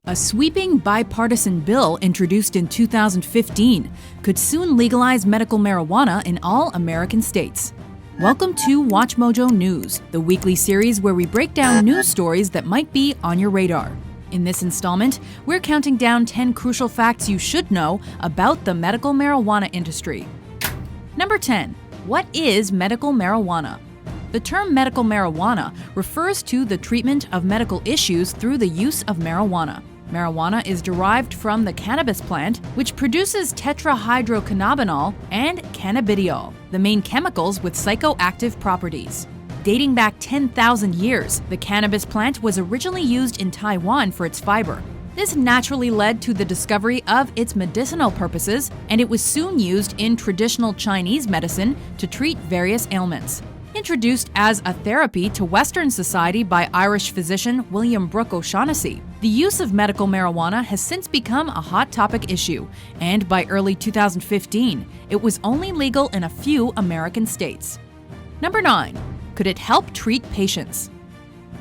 A sweeping bipartisan bill introduced in 2015 could soon legalize medical marijuana in all American states. Welcome to Watch Mojo News, the weekly series where we break down news stories that might be on your radar. In this installment, we're counting down 10 crucial facts you should know about the medical marijuana industry. Number 10. What is medical marijuana? The term medical marijuana refers to the treatment of medical issues through the use of marijuana. Marijuana is derived from the cannabis plant, which produces tetrahydrocannabinol and cannabidiol, the main chemicals with psychoactive properties. Dating back 10,000 years, the cannabis plant was originally used in Taiwan for its fiber. This naturally led to the discovery of its medicinal purposes, and it was soon used in traditional Chinese medicine to treat various ailments. Introduced as a therapy to Western society by Irish physician William Brooke O'Shaughnessy, the use of medical marijuana has since become a hot topic issue, and by early 2015, it was only legal in a few American states. Number 9. Could it help treat patients?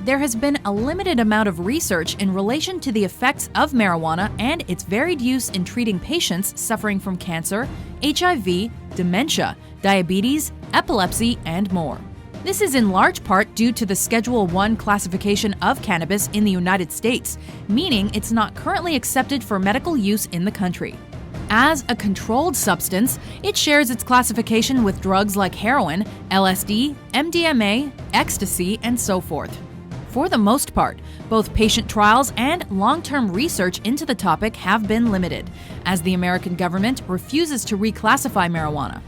There has been a limited amount of research in relation to the effects of marijuana and its varied use in treating patients suffering from cancer, HIV, dementia, diabetes, epilepsy, and more. This is in large part due to the Schedule I classification of cannabis in the United States, meaning it's not currently accepted for medical use in the country. As a controlled substance, it shares its classification with drugs like heroin, LSD, MDMA, ecstasy, and so forth. For the most part, both patient trials and long-term research into the topic have been limited, as the American government refuses to reclassify marijuana.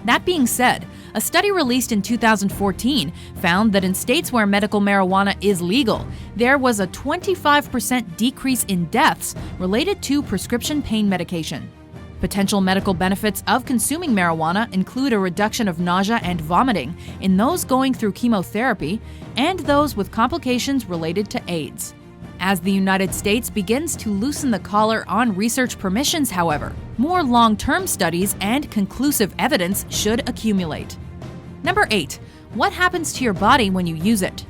That being said, a study released in 2014 found that in states where medical marijuana is legal, there was a 25% decrease in deaths related to prescription pain medication. Potential medical benefits of consuming marijuana include a reduction of nausea and vomiting in those going through chemotherapy and those with complications related to AIDS. As the United States begins to loosen the collar on research permissions, however, more long-term studies and conclusive evidence should accumulate. Number 8. What happens to your body when you use it?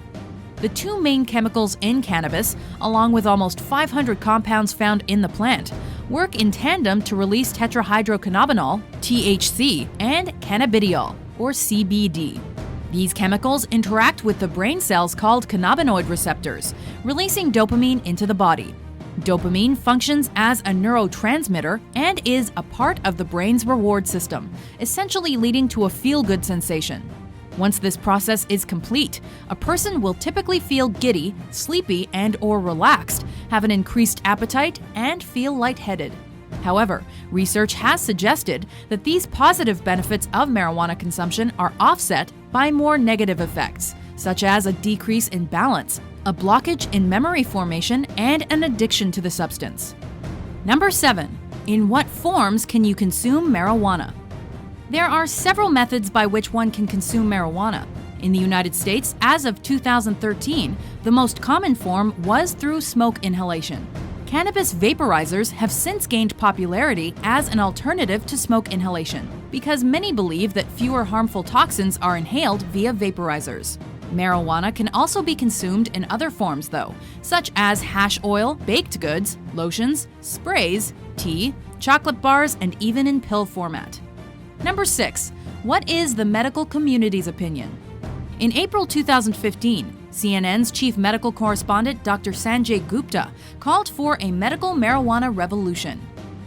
The two main chemicals in cannabis, along with almost 500 compounds found in the plant, work in tandem to release tetrahydrocannabinol, THC, and cannabidiol, or CBD. These chemicals interact with the brain cells called cannabinoid receptors, releasing dopamine into the body. Dopamine functions as a neurotransmitter and is a part of the brain's reward system, essentially leading to a feel-good sensation. Once this process is complete, a person will typically feel giddy, sleepy, and/or relaxed, have an increased appetite, and feel lightheaded. However, research has suggested that these positive benefits of marijuana consumption are offset by more negative effects, such as a decrease in balance, a blockage in memory formation, and an addiction to the substance. Number 7. In what forms can you consume marijuana? There are several methods by which one can consume marijuana. In the United States, as of 2013, the most common form was through smoke inhalation. Cannabis vaporizers have since gained popularity as an alternative to smoke inhalation, because many believe that fewer harmful toxins are inhaled via vaporizers. Marijuana can also be consumed in other forms, though, such as hash oil, baked goods, lotions, sprays, tea, chocolate bars, and even in pill format. Number 6. What is the medical community's opinion? In April 2015, CNN's chief medical correspondent Dr. Sanjay Gupta called for a medical marijuana revolution.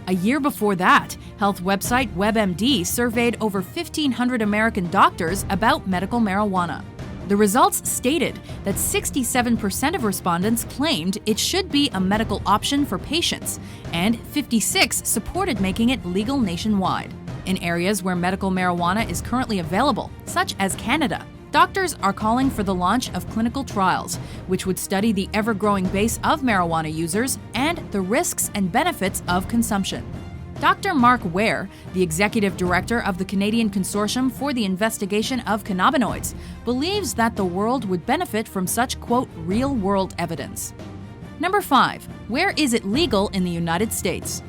A year before that, health website WebMD surveyed over 1,500 American doctors about medical marijuana. The results stated that 67% of respondents claimed it should be a medical option for patients, and 56% supported making it legal nationwide. In areas where medical marijuana is currently available, such as Canada, doctors are calling for the launch of clinical trials, which would study the ever-growing base of marijuana users and the risks and benefits of consumption. Dr. Mark Ware, the executive director of the Canadian Consortium for the Investigation of Cannabinoids, believes that the world would benefit from such, quote, real-world evidence. Number 5. Where is it legal in the United States?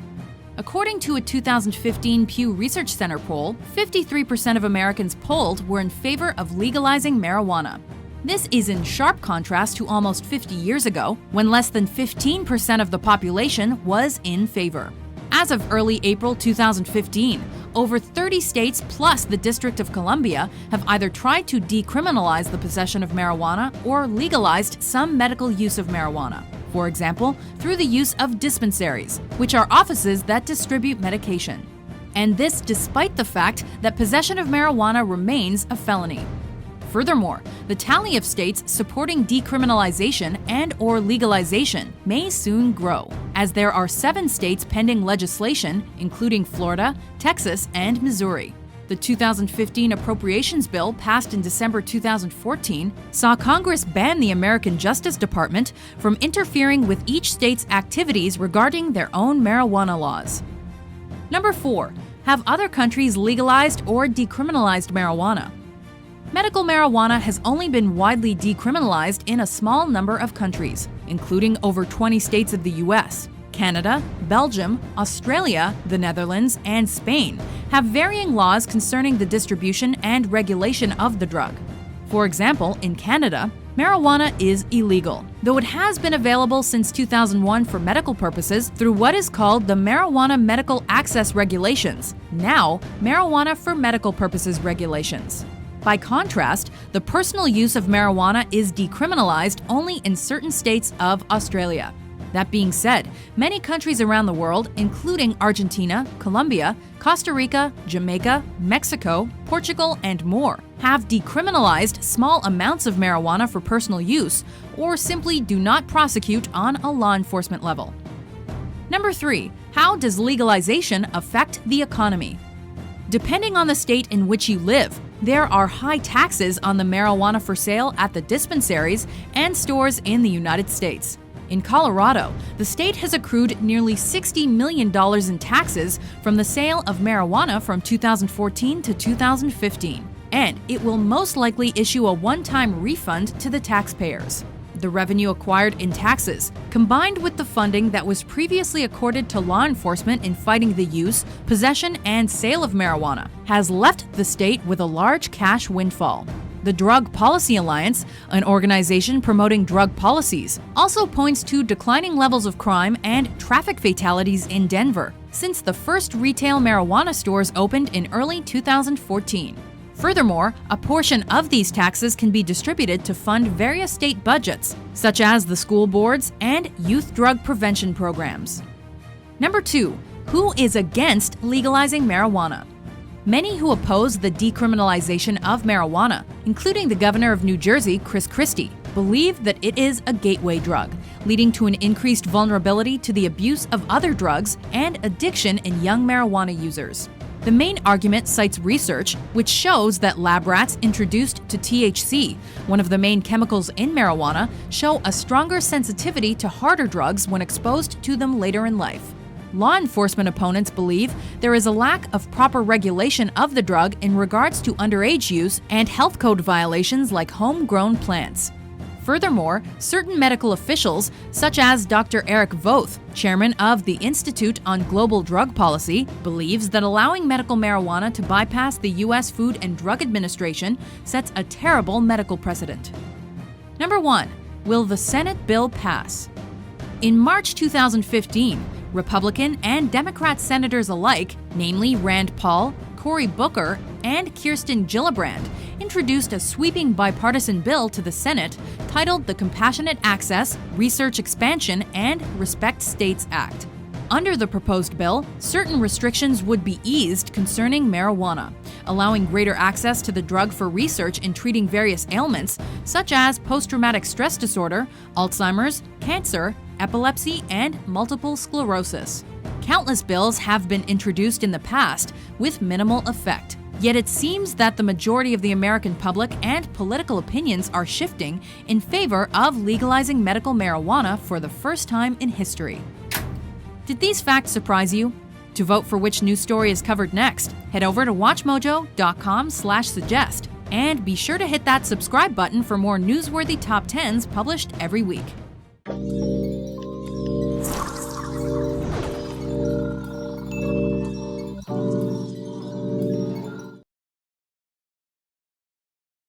According to a 2015 Pew Research Center poll, 53% of Americans polled were in favor of legalizing marijuana. This is in sharp contrast to almost 50 years ago, when less than 15% of the population was in favor. As of early April 2015, over 30 states plus the District of Columbia have either tried to decriminalize the possession of marijuana or legalized some medical use of marijuana. For example, through the use of dispensaries, which are offices that distribute medication. And this despite the fact that possession of marijuana remains a felony. Furthermore, the tally of states supporting decriminalization and/or legalization may soon grow, as there are 7 states pending legislation, including Florida, Texas, and Missouri. The 2015 appropriations bill, passed in December 2014, saw Congress ban the American Justice Department from interfering with each state's activities regarding their own marijuana laws. Number 4. Have other countries legalized or decriminalized marijuana? Medical marijuana has only been widely decriminalized in a small number of countries, including over 20 states of the US. Canada, Belgium, Australia, the Netherlands, and Spain have varying laws concerning the distribution and regulation of the drug. For example, in Canada, marijuana is illegal, though it has been available since 2001 for medical purposes through what is called the Marijuana Medical Access Regulations, now Marijuana for Medical Purposes Regulations. By contrast, the personal use of marijuana is decriminalized only in certain states of Australia. That being said, many countries around the world, including Argentina, Colombia, Costa Rica, Jamaica, Mexico, Portugal, and more, have decriminalized small amounts of marijuana for personal use or simply do not prosecute on a law enforcement level. Number 3. How does legalization affect the economy? Depending on the state in which you live, there are high taxes on the marijuana for sale at the dispensaries and stores in the United States. In Colorado, the state has accrued nearly $60 million in taxes from the sale of marijuana from 2014 to 2015, and it will most likely issue a one-time refund to the taxpayers. The revenue acquired in taxes, combined with the funding that was previously accorded to law enforcement in fighting the use, possession, and sale of marijuana, has left the state with a large cash windfall. The Drug Policy Alliance, an organization promoting drug policies, also points to declining levels of crime and traffic fatalities in Denver since the first retail marijuana stores opened in early 2014. Furthermore, a portion of these taxes can be distributed to fund various state budgets, such as the school boards and youth drug prevention programs. Number 2. Who is against legalizing marijuana? Many who oppose the decriminalization of marijuana, including the governor of New Jersey, Chris Christie, believe that it is a gateway drug, leading to an increased vulnerability to the abuse of other drugs and addiction in young marijuana users. The main argument cites research which shows that lab rats introduced to THC, one of the main chemicals in marijuana, show a stronger sensitivity to harder drugs when exposed to them later in life. Law enforcement opponents believe there is a lack of proper regulation of the drug in regards to underage use and health code violations like homegrown plants. Furthermore, certain medical officials, such as Dr. Eric Voth, chairman of the Institute on Global Drug Policy, believes that allowing medical marijuana to bypass the U.S. Food and Drug Administration sets a terrible medical precedent. Number 1. Will the Senate bill pass? In March 2015, Republican and Democrat senators alike, namely Rand Paul, Cory Booker, and Kirsten Gillibrand, introduced a sweeping bipartisan bill to the Senate titled the Compassionate Access, Research Expansion, and Respect States Act. Under the proposed bill, certain restrictions would be eased concerning marijuana, allowing greater access to the drug for research in treating various ailments such as post-traumatic stress disorder, Alzheimer's, cancer, epilepsy, and multiple sclerosis. Countless bills have been introduced in the past with minimal effect. Yet it seems that the majority of the American public and political opinions are shifting in favor of legalizing medical marijuana for the first time in history. Did these facts surprise you? To vote for which news story is covered next, head over to watchmojo.com/suggest and be sure to hit that subscribe button for more newsworthy top 10s published every week.